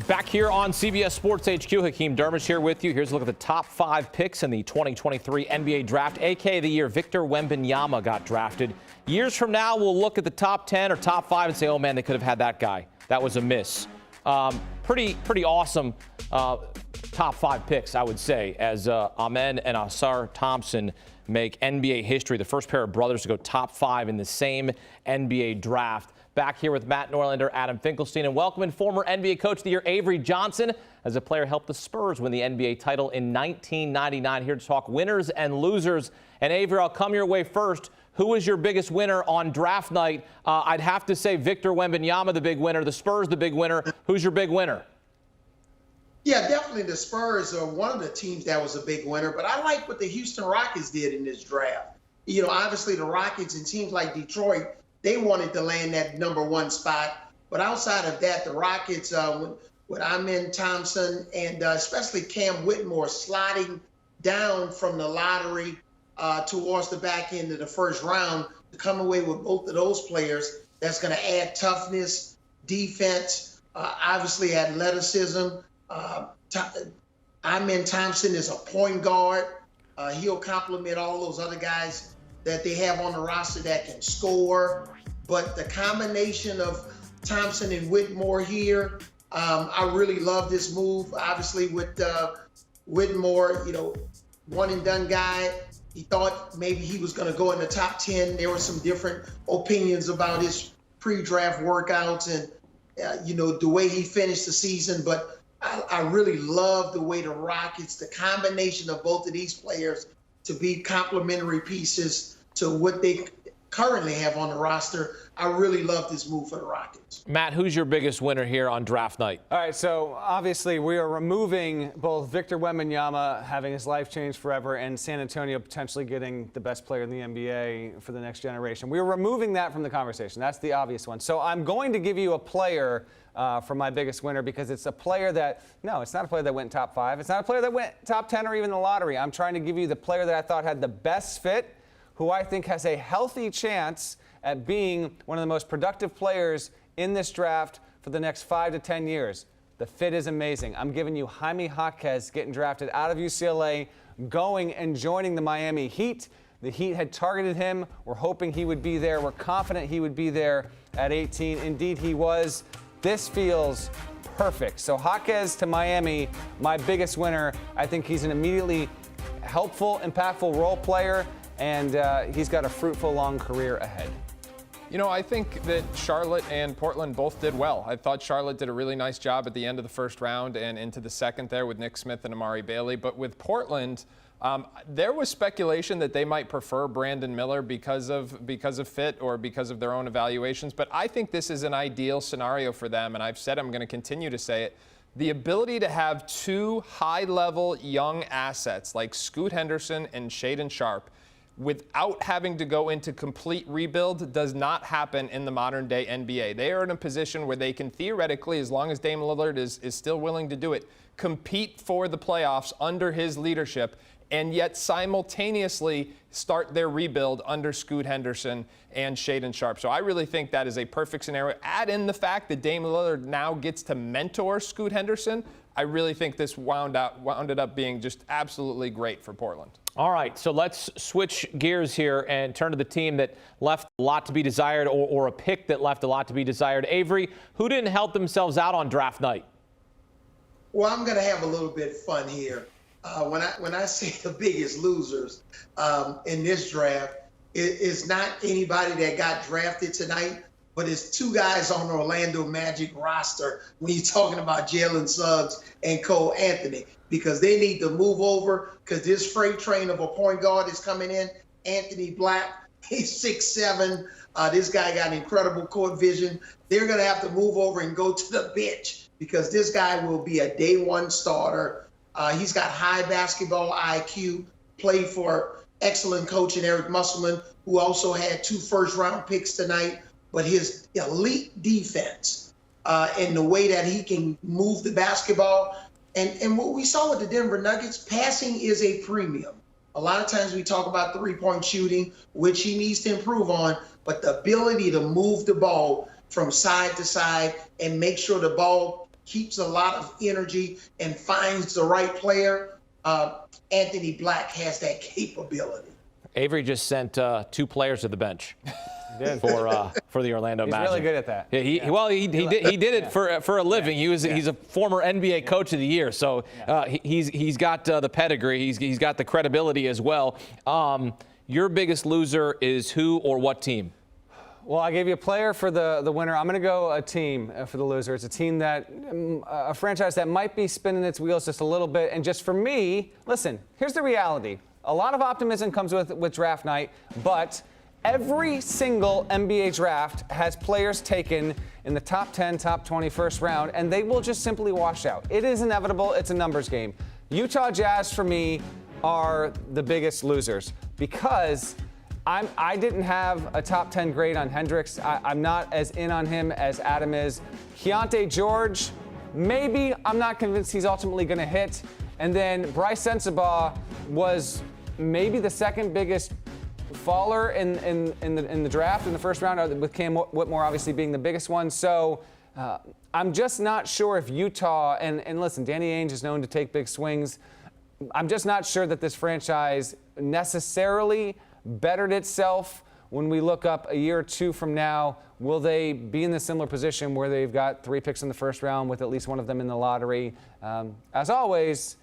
Back here on CBS Sports HQ, Hakeem Dermish here with you. Here's a look at the top 5 picks in the 2023 NBA Draft. AK of the year, Victor Wembanyama got drafted. Years from now, we'll look at the top 10 or top 5 and say, oh, man, they could have had that guy. That was a miss. Pretty awesome top 5 picks, I would say, as Amen and Ausar Thompson make NBA history. The first pair of brothers to go top 5 in the same NBA draft. Back here with Matt Norlander, Adam Finkelstein, and welcoming former NBA Coach of the Year Avery Johnson, as a player helped the Spurs win the NBA title in 1999. Here to talk winners and losers. And Avery, I'll come your way first. Who was your biggest winner on draft night? I'd have to say Victor Wembanyama, the big winner. The Spurs, the big winner. Who's your big winner? Yeah, definitely the Spurs are one of the teams that was a big winner. But I like what the Houston Rockets did in this draft. You know, obviously the Rockets and teams like Detroit, they wanted to land that #1 spot. But outside of that, the Rockets, with Amen Thompson and especially Cam Whitmore sliding down from the lottery towards the back end of the first round, to come away with both of those players, that's going to add toughness, defense, obviously athleticism. Amen Thompson is a point guard. He'll complement all those other guys that they have on the roster that can score. But the combination of Thompson and Whitmore here, I really love this move. Obviously with Whitmore, you know, one and done guy. He thought maybe he was going to go in the top 10. There were some different opinions about his pre-draft workouts and, you know, the way he finished the season. But I really love the way the Rockets, the combination of both of these players to be complementary pieces to what they currently have on the roster. I really love this move for the Rockets. Matt, who's your biggest winner here on draft night? All right, so obviously we are removing both Victor Wembanyama having his life changed forever and San Antonio potentially getting the best player in the NBA for the next generation. We are removing that from the conversation. That's the obvious one. So I'm going to give you a player for my biggest winner, because it's a player that, no, it's not a player that went top 5. It's not a player that went top 10 or even the lottery. I'm trying to give you the player that I thought had the best fit, who I think has a healthy chance at being one of the most productive players in this draft for the next 5 to 10 years. The fit is amazing. I'm giving you Jaime Jaquez getting drafted out of UCLA, going and joining the Miami Heat. The Heat had targeted him. We're hoping he would be there. We're confident he would be there at 18. Indeed, he was. This feels perfect. So Jaquez to Miami, my biggest winner. I think he's an immediately helpful, impactful role player, and he's got a fruitful, long career ahead. You know, I think that Charlotte and Portland both did well. I thought Charlotte did a really nice job at the end of the first round and into the second there with Nick Smith and Amari Bailey. But with Portland, there was speculation that they might prefer Brandon Miller because of fit or because of their own evaluations. But I think this is an ideal scenario for them, and I've said I'm going to continue to say it. The ability to have 2 high-level young assets like Scoot Henderson and Shaedon Sharpe without having to go into complete rebuild does not happen in the modern day NBA. They are in a position where they can theoretically, as long as Dame Lillard is still willing to do it, compete for the playoffs under his leadership, and yet simultaneously start their rebuild under Scoot Henderson and Shaedon Sharpe. So I really think that is a perfect scenario. Add in the fact that Dame Lillard now gets to mentor Scoot Henderson. I really think this wound up being just absolutely great for Portland. All right, so let's switch gears here and turn to the team that left a lot to be desired, or a pick that left a lot to be desired. Avery, who didn't help themselves out on draft night? Well, I'm going to have a little bit of fun here. When I say the biggest losers in this draft, it's not anybody that got drafted tonight, but it's 2 guys on the Orlando Magic roster when you're talking about Jalen Suggs and Cole Anthony, because they need to move over, because this freight train of a point guard is coming in. Anthony Black, he's 6'7". This guy got incredible court vision. They're going to have to move over and go to the bench, because this guy will be a day 1 starter. He's got high basketball IQ, played for excellent coach in Eric Musselman, who also had 2 first-round picks tonight. But his elite defense and the way that he can move the basketball. And what we saw with the Denver Nuggets, passing is a premium. A lot of times we talk about three-point shooting, which he needs to improve on, but the ability to move the ball from side to side and make sure the ball keeps a lot of energy and finds the right player. Anthony Black has that capability. Avery just sent 2 players to the bench for the Orlando Magic. He's really good at that. Yeah, he did it for a living. He's a former NBA Coach of the Year, so he's got the pedigree. He's got the credibility as well. Your biggest loser is who or what team? Well, I gave you a player for the winner. I'm going to go a team for the loser. It's a team that, a franchise that might be spinning its wheels just a little bit. And just for me, listen, here's the reality. A lot of optimism comes with draft night, but every single NBA draft has players taken in the top 10, top 20 first round, and they will just simply wash out. It is inevitable. It's a numbers game. Utah Jazz, for me, are the biggest losers because I didn't have a top 10 grade on Hendricks. I'm not as in on him as Adam is. Keontae George, maybe. I'm not convinced he's ultimately going to hit. And then Bryce Sensabaugh was maybe the second biggest faller in the draft in the first round, with Cam Whitmore obviously being the biggest one. So I'm just not sure if Utah, and listen, Danny Ainge is known to take big swings. I'm just not sure that this franchise necessarily bettered itself when we look up a year or two from now. Will they be in the similar position where they've got 3 picks in the first round with at least one of them in the lottery? As always,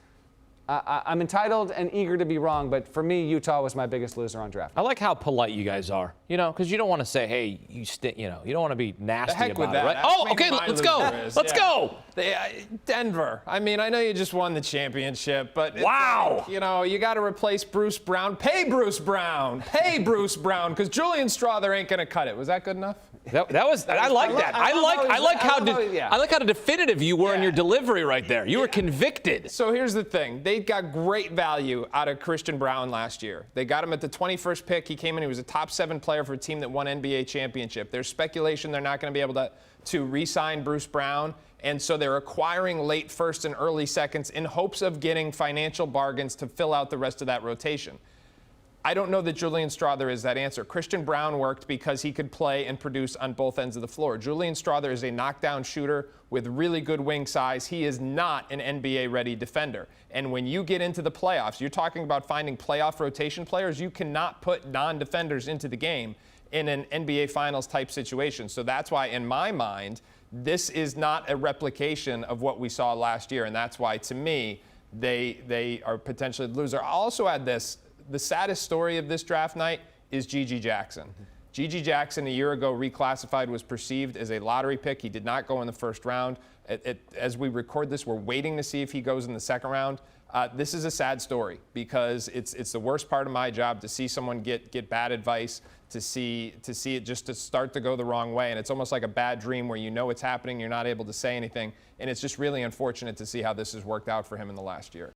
I'm entitled and eager to be wrong, but for me, Utah was my biggest loser on draft. I like how polite you guys are, because you don't want to say, hey, you don't want to be nasty heck about with it, that. right? That's Oh, maybe okay, my let's go. loser is, Let's yeah. go. Denver. I mean, I know you just won the championship, but it's Wow. like, you got to replace Bruce Brown. Pay Bruce Brown. Pay Bruce Brown, because Julian Strawther ain't going to cut it. Was that good enough? That was. I like that. I like how definitive you were in your delivery right there. You were convicted. So here's the thing. They got great value out of Christian Brown last year. They got him at the 21st pick. He came in. He was a top 7 player for a team that won NBA championship. There's speculation they're not going to be able to re-sign Bruce Brown. And so they're acquiring late first and early seconds in hopes of getting financial bargains to fill out the rest of that rotation. I don't know that Julian Strawther is that answer. Christian Brown worked because he could play and produce on both ends of the floor. Julian Strawther is a knockdown shooter with really good wing size. He is not an NBA-ready defender. And when you get into the playoffs, you're talking about finding playoff rotation players. You cannot put non-defenders into the game in an NBA Finals type situation. So that's why, in my mind, this is not a replication of what we saw last year. And that's why, to me, they are potentially the loser. I'll also add this. The saddest story of this draft night is Gigi Jackson. Gigi Jackson, a year ago, reclassified, was perceived as a lottery pick. He did not go in the first round. As we record this, we're waiting to see if he goes in the second round. This is a sad story because it's the worst part of my job to see someone get bad advice, to see it just to start to go the wrong way. And it's almost like a bad dream where you know it's happening, you're not able to say anything. And it's just really unfortunate to see how this has worked out for him in the last year.